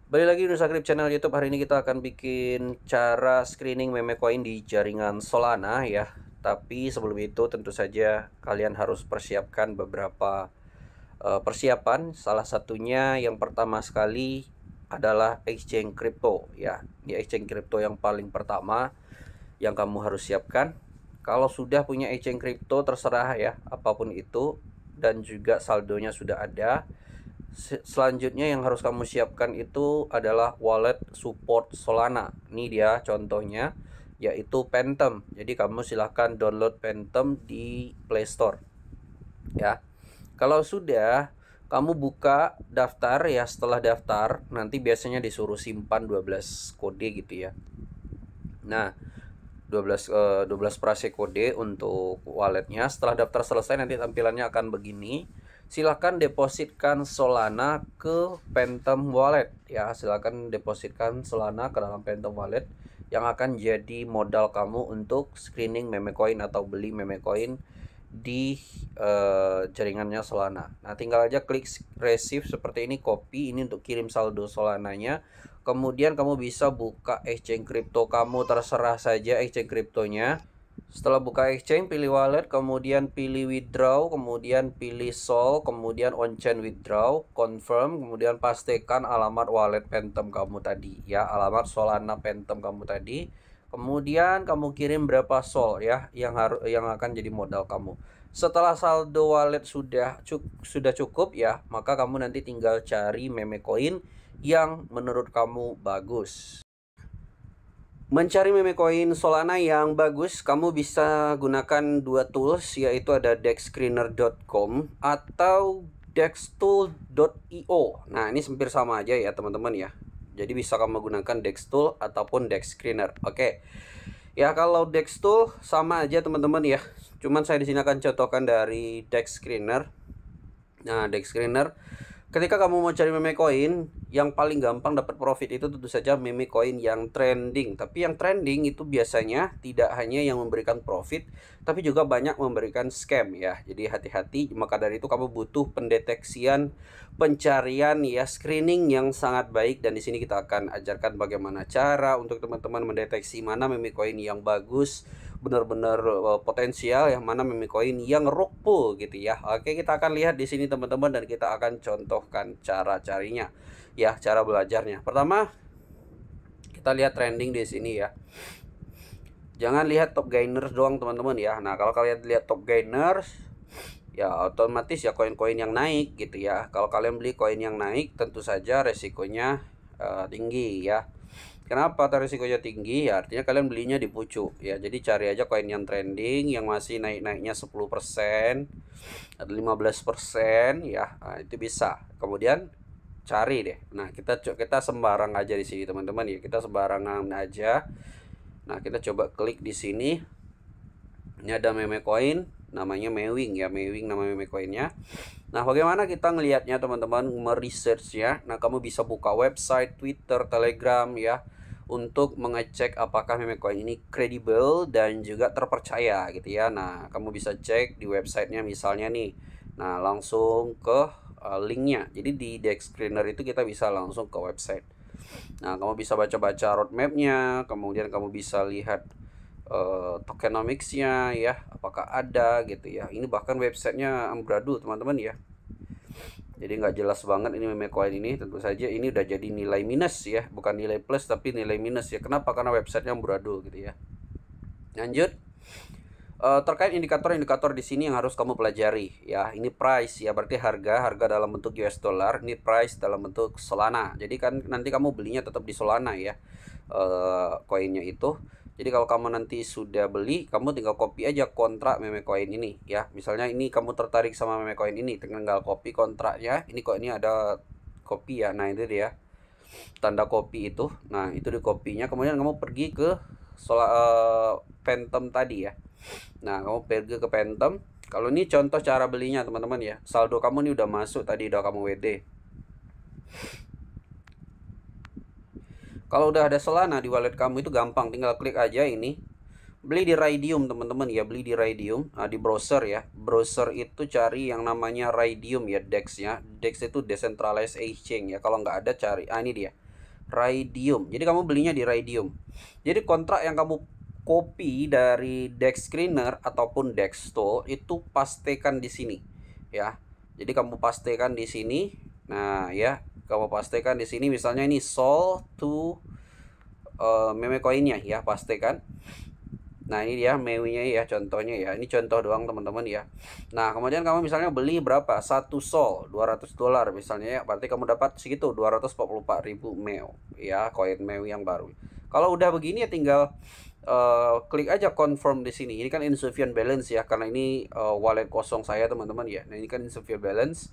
Balik lagi di Nusa Krip channel YouTube. Hari ini kita akan bikin cara screening meme coin di jaringan Solana ya. Tapi sebelum itu tentu saja kalian harus persiapkan beberapa persiapan. Salah satunya yang pertama sekali adalah exchange crypto ya. Di exchange crypto yang paling pertama yang kamu harus siapkan. Kalau sudah punya exchange crypto terserah ya, apapun itu, dan juga saldonya sudah ada. Selanjutnya yang harus kamu siapkan itu adalah wallet support Solana. Ini dia contohnya, yaitu Phantom. Jadi kamu silahkan download Phantom di Play Store ya. Kalau sudah, kamu buka daftar ya. Setelah daftar nanti biasanya disuruh simpan 12 kode gitu ya. Nah, 12 prase kode untuk walletnya. Setelah daftar selesai nanti tampilannya akan begini. Silahkan depositkan Solana ke Phantom Wallet ya. Silahkan depositkan Solana ke dalam Phantom Wallet yang akan jadi modal kamu untuk screening meme coin atau beli meme coin di jaringannya Solana. Nah, tinggal aja klik receive seperti ini, copy ini untuk kirim saldo Solananya. Kemudian kamu bisa buka exchange crypto kamu, terserah saja exchange cryptonya. Setelah buka exchange, pilih wallet, kemudian pilih withdraw, kemudian pilih sol, kemudian on-chain withdraw, confirm, kemudian pastikan alamat wallet Phantom kamu tadi ya, alamat Solana Phantom kamu tadi. Kemudian kamu kirim berapa sol ya yang akan jadi modal kamu. Setelah saldo wallet sudah cukup ya, maka kamu nanti tinggal cari meme coin yang menurut kamu bagus. Mencari meme coin Solana yang bagus, kamu bisa gunakan dua tools, yaitu ada dexscreener.com atau dextool.io. Nah, ini hampir sama aja ya teman-teman ya. Jadi bisa kamu gunakan Dextool ataupun Dexscreener. Oke. Ya, kalau Dextool sama aja teman-teman ya. Cuman saya di sini akan contohkan dari Dexscreener. Nah, Dexscreener, ketika kamu mau cari meme coin, yang paling gampang dapat profit itu tentu saja meme coin yang trending. Tapi yang trending itu biasanya tidak hanya yang memberikan profit, tapi juga banyak memberikan scam ya. Jadi hati-hati, maka dari itu kamu butuh pendeteksian, pencarian ya, screening yang sangat baik. Dan di sini kita akan ajarkan bagaimana cara untuk teman-teman mendeteksi mana meme coin yang bagus, benar-benar potensial, yang mana meme coin yang rug pull gitu ya. Oke, kita akan lihat di sini teman-teman, dan kita akan contohkan cara carinya ya, cara belajarnya. Pertama, kita lihat trending di sini ya. Jangan lihat top gainers doang teman-teman ya. Nah, kalau kalian lihat top gainers ya otomatis ya koin-koin yang naik gitu ya. Kalau kalian beli koin yang naik, tentu saja resikonya tinggi ya. Kenapa resikonya tinggi? Ya artinya kalian belinya di pucuk ya. Jadi cari aja koin yang trending, yang masih naik-naiknya 10% atau 15% ya. Nah, itu bisa. Kemudian cari deh. Nah, kita sembarang aja di sini teman-teman ya. Kita sembarangan aja. Nah, kita coba klik di sini. Ini ada meme coin namanya Mewing ya. Mewing nama meme coinnya. Nah, bagaimana kita ngelihatnya teman-teman, meresearchnya? Nah, kamu bisa buka website, Twitter, Telegram ya, untuk mengecek apakah meme coin ini kredibel dan juga terpercaya gitu ya. Nah, kamu bisa cek di websitenya misalnya nih. Nah, langsung ke linknya. Jadi di Dexscreener itu kita bisa langsung ke website. Nah, kamu bisa baca-baca roadmapnya, kemudian kamu bisa lihat tokenomicsnya ya, apakah ada gitu ya. Ini bahkan websitenya amburadul teman-teman ya. Jadi nggak jelas banget ini meme coin ini. Tentu saja ini udah jadi nilai minus ya, bukan nilai plus tapi nilai minus ya. Kenapa? Karena websitenya amburadul gitu ya. Lanjut. Terkait indikator-indikator di sini yang harus kamu pelajari ya. Ini price ya, berarti harga dalam bentuk US dollar. Ini price dalam bentuk Solana. Jadi kan nanti kamu belinya tetap di Solana ya, koinnya itu. Jadi kalau kamu nanti sudah beli, kamu tinggal copy aja kontrak meme coin ini ya. Misalnya ini kamu tertarik sama meme coin ini, tinggal copy kontraknya. Ini kok ini ada copy ya. Nah, itu dia tanda copy itu. Nah, itu di copy-nya. Kemudian kamu pergi ke Phantom tadi ya. Nah, kamu pergi ke Phantom. Kalau ini contoh cara belinya teman-teman ya. Saldo kamu ini udah masuk tadi, udah kamu WD. Kalau udah ada Solana di wallet kamu itu gampang, tinggal klik aja ini. Beli di Raydium teman-teman ya, beli di Raydium. Nah, di browser ya. Browser itu cari yang namanya Raydium ya, DEX ya. DEX itu Decentralized Exchange ya. Kalau nggak ada cari, ini dia. Raydium. Jadi kamu belinya di Raydium. Jadi kontrak yang kamu copy dari DEX Screener ataupun Dexto itu pastekan di sini ya. Jadi kamu pastekan di sini. Nah, ya, kamu pastekan di sini misalnya ini Sol to meme coinnya ya, pastekan. Nah, ini dia meme-nya ya, contohnya ya. Ini contoh doang teman-teman ya. Nah, kemudian kamu misalnya beli berapa? 1 sol, $200 misalnya ya. Berarti kamu dapat segitu, 244.000 MEO ya, koin MEO yang baru. Kalau udah begini ya tinggal klik aja confirm di sini. Ini kan insufficient balance ya, karena ini wallet kosong saya teman-teman ya. Nah, ini kan insufficient balance.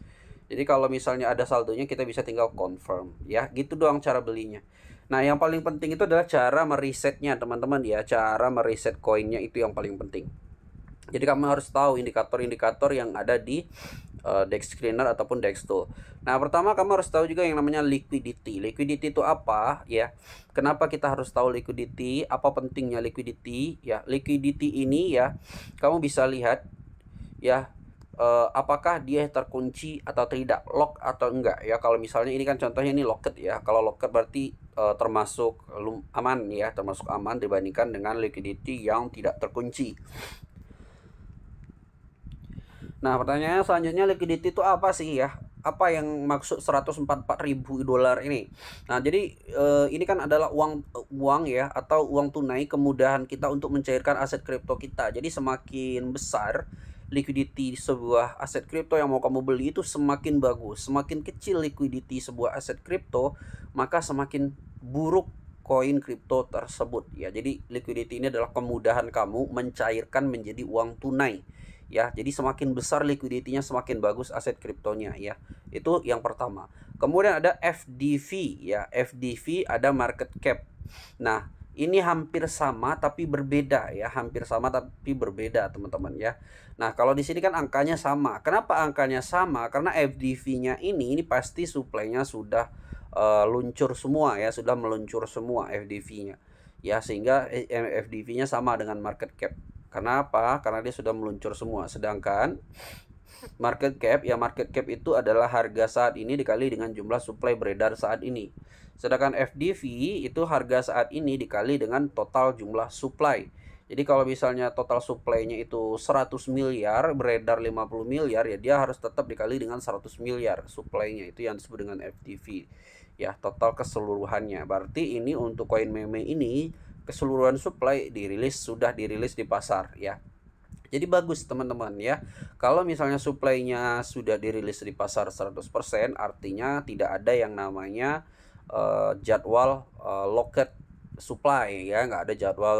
Jadi kalau misalnya ada saldonya kita bisa tinggal confirm ya. Gitu doang cara belinya. Nah, yang paling penting itu adalah cara meresetnya teman-teman ya. Cara mereset koinnya itu yang paling penting. Jadi kamu harus tahu indikator-indikator yang ada di DEX Screener ataupun Dexto. Nah, pertama kamu harus tahu juga yang namanya liquidity. Liquidity itu apa ya? Kenapa kita harus tahu liquidity? Apa pentingnya liquidity? Ya, liquidity ini ya, kamu bisa lihat ya, apakah dia terkunci atau tidak, lock atau enggak ya. Kalau misalnya ini kan contohnya ini locked ya. Kalau locked berarti termasuk aman ya, termasuk aman dibandingkan dengan liquidity yang tidak terkunci. Nah, pertanyaannya selanjutnya, liquidity itu apa sih ya? Apa yang maksud 144.000 dolar ini? Nah, jadi ini kan adalah uang ya, atau uang tunai, kemudahan kita untuk mencairkan aset kripto kita. Jadi semakin besar liquidity sebuah aset kripto yang mau kamu beli itu semakin bagus. Semakin kecil liquidity sebuah aset kripto, maka semakin buruk koin kripto tersebut ya. Jadi liquidity ini adalah kemudahan kamu mencairkan menjadi uang tunai ya. Jadi semakin besar liquidity-nya semakin bagus aset kriptonya ya. Itu yang pertama. Kemudian ada FDV ya. FDV ada market cap. Nah, ini hampir sama tapi berbeda ya. Hampir sama tapi berbeda teman-teman ya. Nah, kalau di sini kan angkanya sama. Kenapa angkanya sama? Karena FDV-nya ini pasti supply-nya sudah luncur semua ya, sudah meluncur semua FDV-nya ya, sehingga FDV-nya sama dengan market cap. Kenapa? Karena dia sudah meluncur semua. Sedangkan market cap ya, market cap itu adalah harga saat ini dikali dengan jumlah supply beredar saat ini. Sedangkan FDV itu harga saat ini dikali dengan total jumlah supply. Jadi kalau misalnya total supply-nya itu 100 miliar, beredar 50 miliar, ya dia harus tetap dikali dengan 100 miliar supply-nya. Itu yang disebut dengan FDV. Ya, total keseluruhannya. Berarti ini untuk koin meme ini keseluruhan supply sudah dirilis di pasar ya. Jadi bagus teman-teman ya. Kalau misalnya supply-nya sudah dirilis di pasar 100%, artinya tidak ada yang namanya jadwal locked supply ya, nggak ada jadwal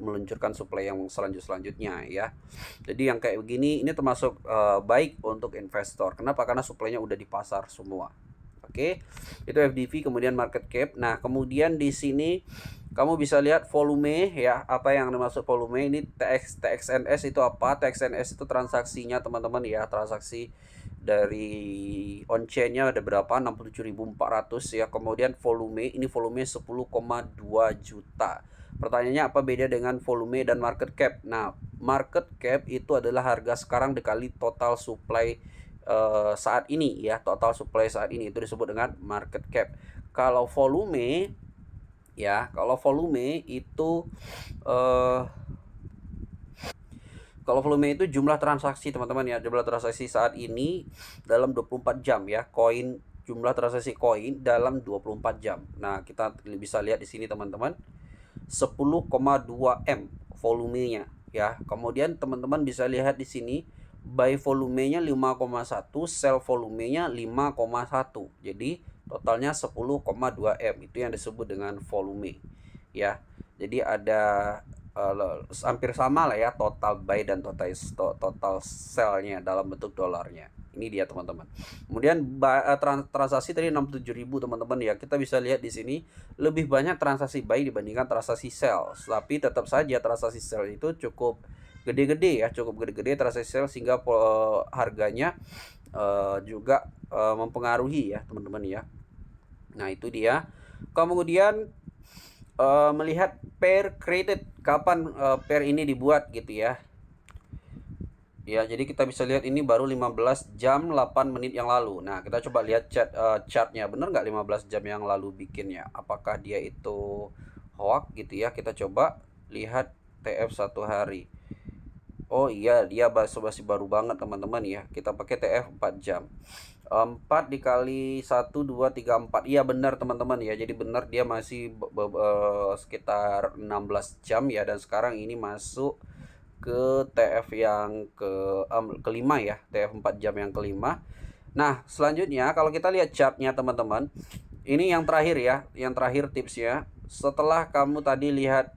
meluncurkan supply yang selanjutnya ya. Jadi yang kayak begini ini termasuk baik untuk investor. Kenapa? Karena supply-nya udah di pasar semua. Oke, itu FDV, kemudian market cap. Nah, kemudian di sini kamu bisa lihat volume ya. Apa yang dimaksud volume ini? TXNS itu apa? TXNS itu transaksinya teman-teman ya. Transaksi dari on-chain-nya ada berapa? 67.400 ya. Kemudian volume, ini volume 10,2 juta. Pertanyaannya, apa beda dengan volume dan market cap? Nah, market cap itu adalah harga sekarang dikali total supply saat ini ya. Total supply saat ini itu disebut dengan market cap. Kalau volume ya, kalau volume itu kalau volume itu jumlah transaksi teman-teman ya, jumlah transaksi saat ini dalam 24 jam ya, koin, jumlah transaksi koin dalam 24 jam. Nah, kita bisa lihat di sini teman-teman, 10,2 M volumenya ya. Kemudian teman-teman bisa lihat di sini buy volumenya 5,1, sell volumenya 5,1. Jadi totalnya 10,2 M. Itu yang disebut dengan volume ya. Jadi ada hampir sama lah ya, total buy dan total sell-nya dalam bentuk dolarnya. Ini dia teman-teman. Kemudian transaksi tadi 67.000 teman-teman ya. Kita bisa lihat di sini lebih banyak transaksi buy dibandingkan transaksi sell. Tapi tetap saja transaksi sell itu cukup gede-gede ya, cukup gede-gede transaksi sell, sehingga harganya juga mempengaruhi ya teman-teman ya. Nah, itu dia. Kemudian melihat pair created, kapan pair ini dibuat gitu ya. Ya, jadi kita bisa lihat ini baru 15 jam 8 menit yang lalu. Nah, kita coba lihat chartnya, bener nggak 15 jam yang lalu bikinnya? Apakah dia itu hoax gitu ya? Kita coba lihat TF 1 hari. Oh iya, dia masih baru banget teman-teman ya. Kita pakai TF 4 jam. 4 dikali 1, 2, 3, 4. Iya benar teman-teman ya. Jadi benar dia masih sekitar 16 jam ya. Dan sekarang ini masuk ke TF yang kelima ya, TF 4 jam yang kelima. Nah, selanjutnya kalau kita lihat chartnya teman-teman, ini yang terakhir ya, yang terakhir tipsnya. Setelah kamu tadi lihat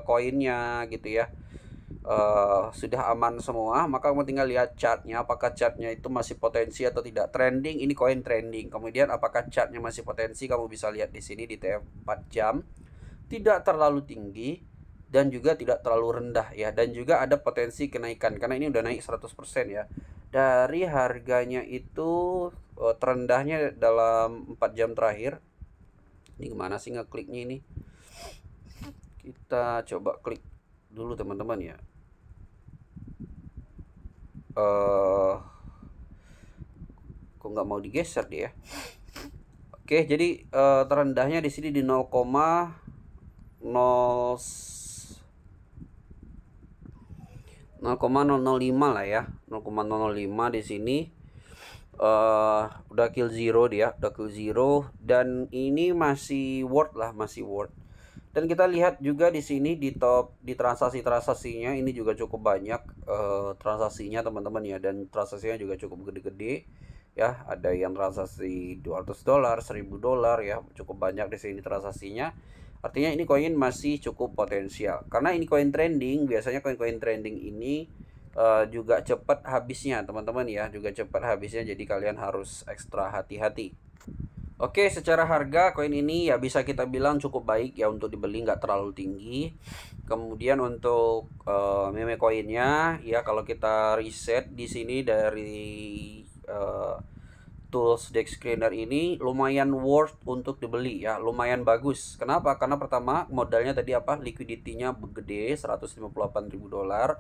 koinnya gitu ya, sudah aman semua, maka kamu tinggal lihat chartnya, apakah chartnya itu masih potensi atau tidak. Trending, ini koin trending. Kemudian apakah chartnya masih potensi, kamu bisa lihat di sini di TF 4 jam, tidak terlalu tinggi dan juga tidak terlalu rendah ya, dan juga ada potensi kenaikan karena ini udah naik 100% ya. Dari harganya itu terendahnya dalam 4 jam terakhir. Ini gimana sih ngekliknya ini? Kita coba klik dulu teman-teman ya. Kok nggak mau digeser dia? Oke, jadi terendahnya di sini di 0,005 lah ya, 0,005 di sini. Udah kill zero dia, udah kill zero, dan ini masih worth lah, masih worth. Dan kita lihat juga di sini di top, di transaksinya ini juga cukup banyak transaksinya teman-teman ya, dan transaksinya juga cukup gede-gede ya. Ada yang transaksi $200, $1000 ya, cukup banyak di sini transaksinya. Artinya ini koin masih cukup potensial karena ini koin trending. Biasanya koin-koin trending ini juga cepat habisnya teman-teman ya, juga cepat habisnya, jadi kalian harus ekstra hati-hati. Oke, secara harga koin ini ya bisa kita bilang cukup baik ya untuk dibeli, nggak terlalu tinggi. Kemudian untuk meme koinnya ya, kalau kita riset di sini dari tools Dex Screener ini lumayan worth untuk dibeli ya, lumayan bagus. Kenapa? Karena pertama modalnya tadi apa, liquidity-nya gede, $158.000.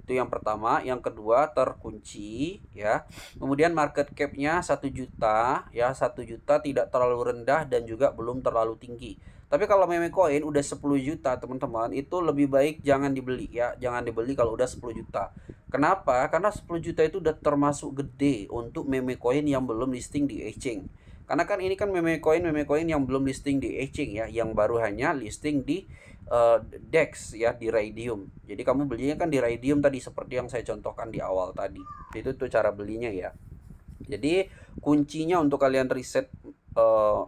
Itu yang pertama. Yang kedua terkunci ya. Kemudian market cap-nya 1 juta ya, 1 juta tidak terlalu rendah dan juga belum terlalu tinggi. Tapi kalau meme coin udah 10 juta teman-teman, itu lebih baik jangan dibeli ya, jangan dibeli kalau udah 10 juta. Kenapa? Karena 10 juta itu udah termasuk gede untuk meme coin yang belum listing di exchange. Karena kan ini kan meme coin yang belum listing di exchange ya, yang baru hanya listing di DEX ya, di Raydium. Jadi kamu belinya kan di Raydium tadi, seperti yang saya contohkan di awal tadi. Itu tuh cara belinya ya. Jadi kuncinya untuk kalian riset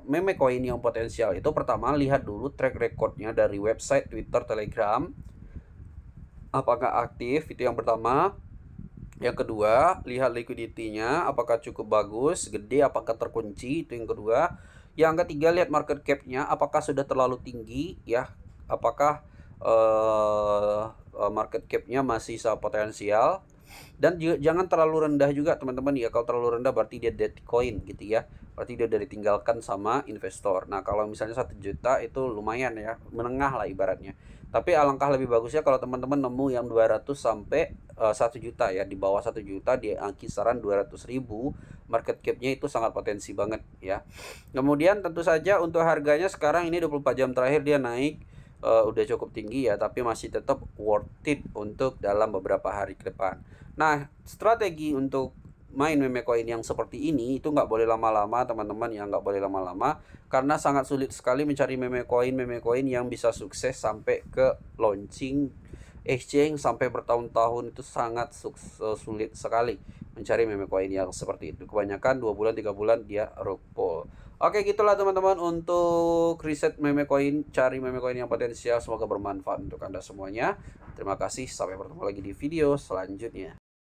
meme coin yang potensial itu, pertama lihat dulu track recordnya dari website, Twitter, Telegram, apakah aktif, itu yang pertama. Yang kedua, lihat liquidity-nya apakah cukup bagus, gede, apakah terkunci, itu yang kedua. Yang ketiga, lihat market cap-nya apakah sudah terlalu tinggi ya, apakah market cap-nya masih potensial. Dan jangan terlalu rendah juga teman-teman ya. Kalau terlalu rendah berarti dia dead coin gitu ya, berarti dia udah ditinggalkan sama investor. Nah kalau misalnya 1 juta itu lumayan ya, menengah lah ibaratnya. Tapi alangkah lebih bagusnya kalau teman-teman nemu yang 200 sampai 1 juta ya. Di bawah 1 juta di kisaran 200.000, market cap-nya itu sangat potensi banget ya. Kemudian tentu saja untuk harganya sekarang ini 24 jam terakhir dia naik, udah cukup tinggi ya, tapi masih tetap worth it untuk dalam beberapa hari ke depan. Nah, strategi untuk main meme coin yang seperti ini itu nggak boleh lama-lama teman-teman ya, nggak boleh lama-lama, karena sangat sulit sekali mencari meme coin yang bisa sukses sampai ke launching exchange sampai bertahun-tahun. Itu sangat sulit sekali mencari meme coin yang seperti itu. Kebanyakan 2 bulan 3 bulan dia rug pull. Oke, gitulah teman-teman untuk riset meme coin, cari meme coin yang potensial. Semoga bermanfaat untuk Anda semuanya. Terima kasih, sampai bertemu lagi di video selanjutnya.